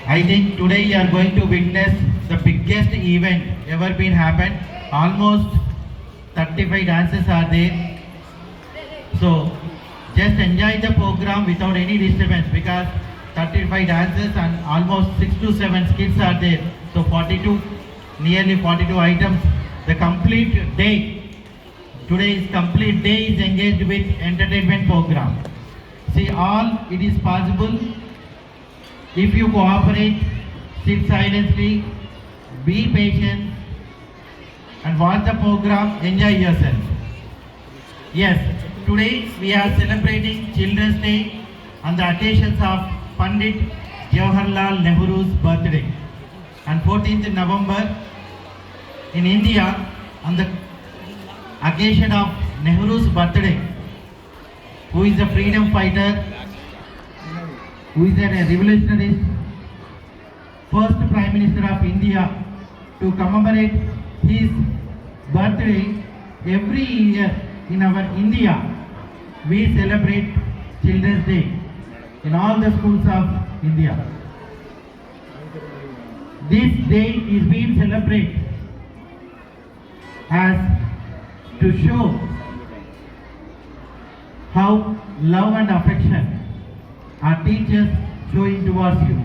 I think today you are going to witness the biggest event ever been happened. Almost 35 dances are there. So just enjoy the program without any disturbance because 35 dances and almost 6 to 7 skits are there. So 42, nearly 42 items. The complete day, today's complete day is engaged with entertainment program. See, all it is possible if you cooperate, sit silently, be patient and watch the program, enjoy yourself. Yes, today we are celebrating Children's Day on the occasions of Pandit Jawaharlal Nehru's birthday. And 14th November in India on the occasion of Nehru's birthday, who is a freedom fighter, who is a revolutionary, first Prime Minister of India, to commemorate his birthday. Every year in our India, we celebrate Children's Day in all the schools of India. This day is being celebrated as to show how love and affection our teachers showing towards you.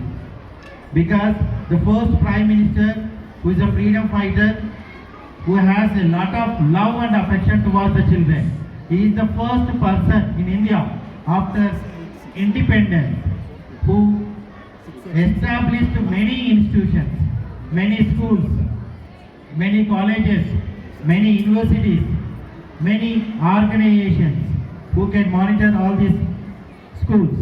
Because the first Prime Minister, who is a freedom fighter, who has a lot of love and affection towards the children. He is the first person in India after independence who established many institutions, many schools, many colleges, many universities, many organizations who can monitor all these schools.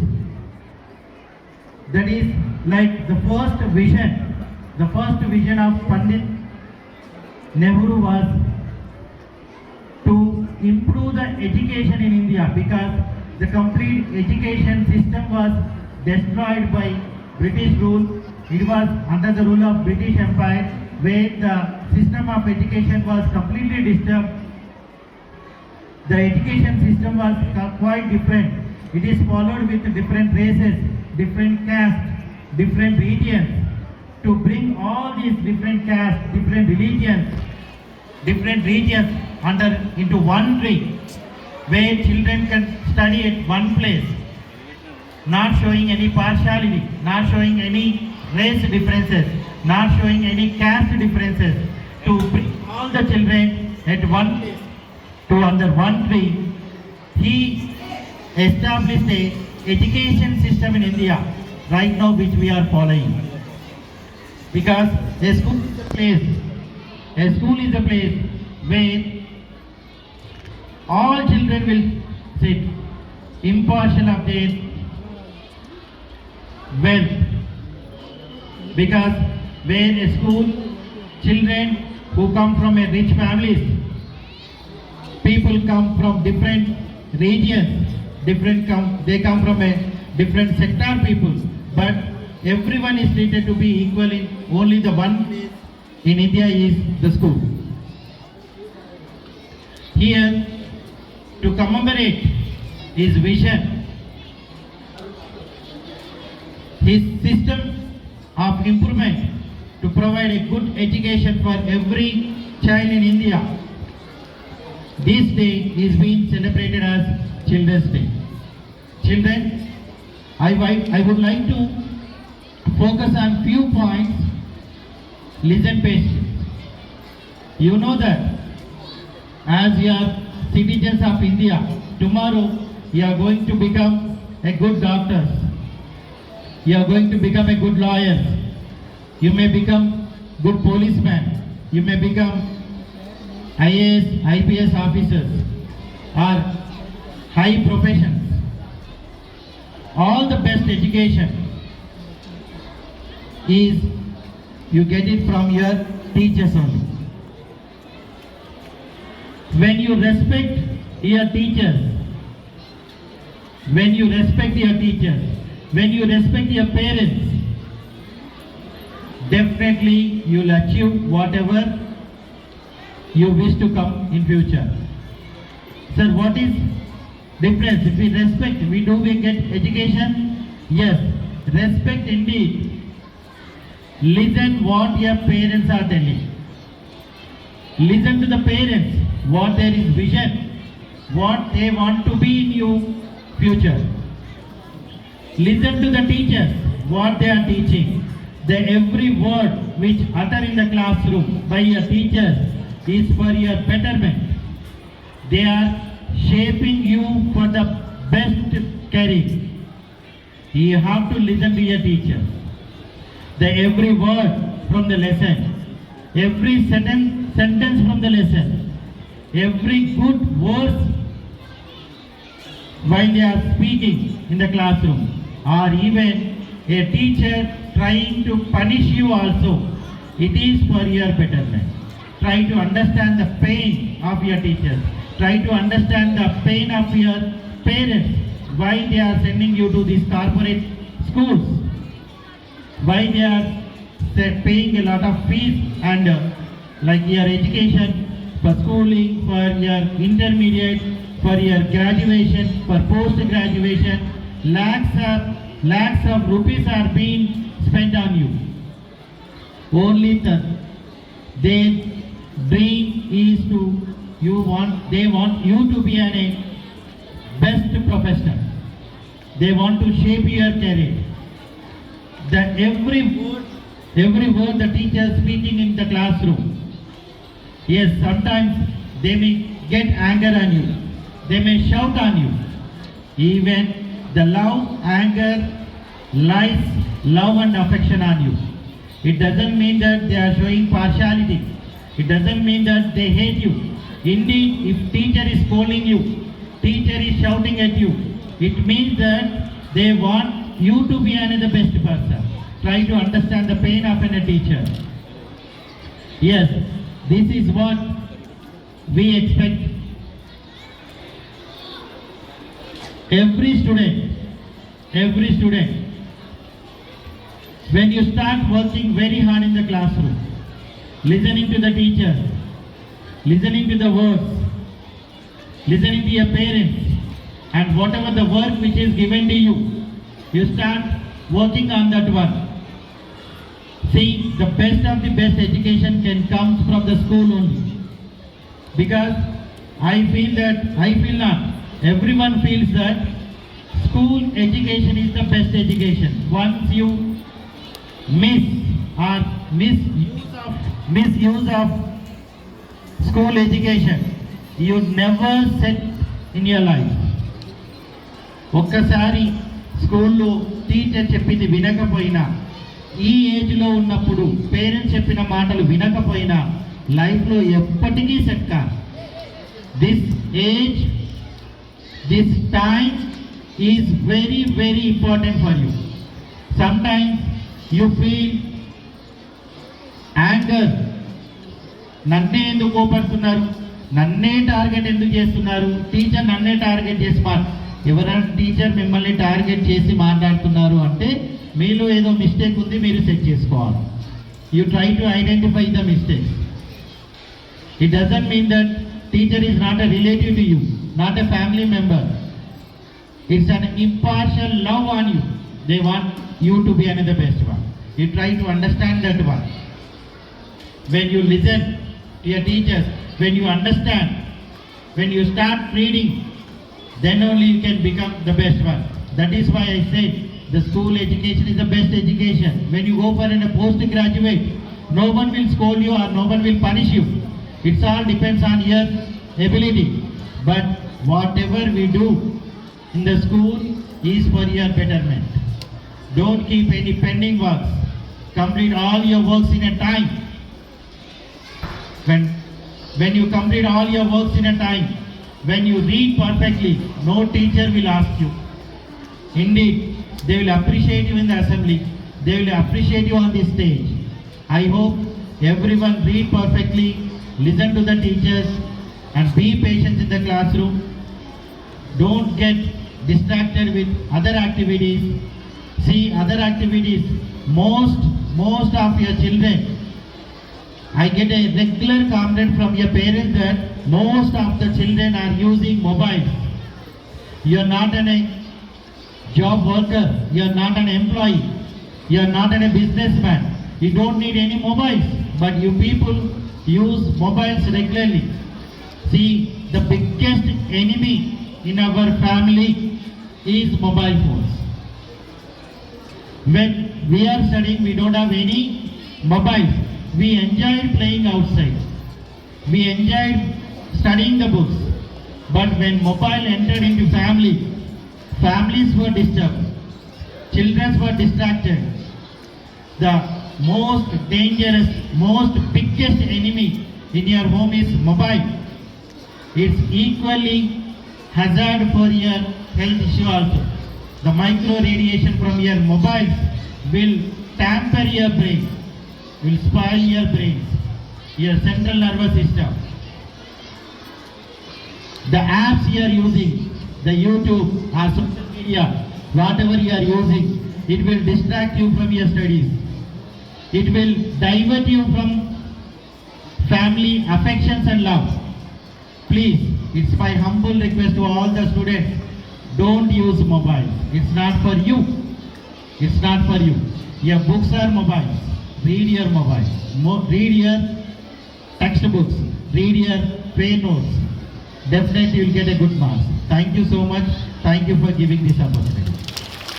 That is like the first vision of Pandit Nehru was to improve the education in India because the complete education system was destroyed by British rule. It was under the rule of British Empire where the system of education was completely disturbed. The education system was quite different. It is followed with different races, different castes, different regions. To bring all these different castes, different religions, different regions into one tree, where children can study at one place, not showing any partiality, not showing any race differences, not showing any caste differences, to bring all the children at one place, to under one tree. He established a education system in India right now which we are following. Because a school is a place where all children will sit impartial of their wealth. Because when a school, children who come from a rich families, people come from different regions, they come from a different sector people, but everyone is treated to be equal in only the one place in India is the school. Here, to commemorate his vision, his system of improvement to provide a good education for every child in India, this day is being celebrated as Children's Day. Children, I would like to focus on few points. Listen patiently. You know that as you are citizens of India, tomorrow you are going to become a good doctor. You are going to become a good lawyer. You may become good policeman. You may become IAS, IPS officers or high professions. All the best education is you get it from your teachers only. When you respect your teachers, when you respect your parents, definitely you will achieve whatever you wish to come in future. Sir, what is difference? If we get education? Yes, respect indeed. Listen what your parents are telling. Listen to the parents, what there is vision, what they want to be in your future. Listen to the teachers, what they are teaching. The every word which uttered in the classroom by your teachers is for your betterment. They are shaping you for the best career. You have to listen to your teachers. The every word from the lesson, every sentence from the lesson, every good words while they are speaking in the classroom, or even a teacher trying to punish you also, it is for your betterment. Try to understand the pain of your teachers. Try to understand the pain of your parents, why they are sending you to these corporate schools, why they are paying a lot of fees and like your education, for schooling, for your intermediate, for your graduation, for post-graduation, lakhs of rupees are being spent on you. Only their dream is they want you to be a best professional. They want to shape your career. Every word the teacher speaking in the classroom. Yes, sometimes they may get anger on you. They may shout on you. Even the love, anger, lies, love and affection on you. It doesn't mean that they are showing partiality. It doesn't mean that they hate you. Indeed, if teacher is scolding you, teacher is shouting at you, it means that they want you to be another best person. Try to understand the pain of a teacher. Yes, this is what we expect. Every student, when you start working very hard in the classroom, listening to the teachers, listening to the words, listening to your parents, and whatever the work which is given to you, you start working on that one. See, the best of the best education can come from the school only. Because I feel not. Everyone feels that school education is the best education. Once you misuse of school education, you never set in your life. ఒక్కసారి స్కూల్లో teacher చెప్పింది వినకపోయినా, ఈ ఏజ్లో ఉన్నప్పుడు parents చెప్పిన మాటలు వినకపోయినా లైఫ్లో ఎప్పటికీ సెట్ కాదు. This age, this time is very very important for you. Sometimes you feel anger. నన్నే ఎందుకు కోపడుతున్నారు, నన్నే టార్గెట్ ఎందుకు చేస్తున్నారు, టీచర్ నన్నే టార్గెట్ చేసి ఎవరైనా టీచర్ మిమ్మల్ని టార్గెట్ చేసి మాట్లాడుతున్నారు అంటే మీలో ఏదో మిస్టేక్ ఉంది, మీరు సెట్ చేసుకోవాలి. You try to identify the mistakes. It doesn't mean that teacher is not a relative to you, not a family member. It's an impartial love on you. They want you to be an the best one. You try to understand that one. When you listen to your teachers, when you understand, when you start reading, then only you can become the best one. That is why I say the school education is the best education. When you go for a postgraduate, no one will scold you or no one will punish you. It all depends on your ability. But whatever we do in the school is for your betterment. Don't keep any pending works. Complete all your works in a time. When you complete all your works in a time, when you read perfectly, no teacher will ask you. Indeed, they will appreciate you in the assembly. They will appreciate you on the stage. I hope everyone read perfectly, listen to the teachers, and be patient in the classroom. Don't get distracted with other activities. See other activities. Most of your children, I get a regular comment from your parents that most of the children are using mobiles. You are not a job worker. You are not an employee. You are not a businessman. You don't need any mobiles, but you people use mobiles regularly. See, the biggest enemy in our family is mobile phones. When we are studying, we don't have any mobiles. We enjoyed playing outside. We enjoyed studying the books. But when mobile entered into family, families were disturbed. Children were distracted. The most dangerous, most biggest enemy in your home is mobile. It's equally hazard for your health issue also. The micro radiation from your mobiles will tamper your brain, will spoil your brains, your central nervous system. The apps you are using, the YouTube or social media, whatever you are using, it will distract you from your studies. It will divert you from family affections and love. Please, it's my humble request to all the students, don't use mobiles. It's not for you. It's not for you. Your books are mobiles. Read your mobiles. Read your textbooks. Read your pay notes. Definitely you will get a good marks. Thank you so much. Thank you for giving this opportunity.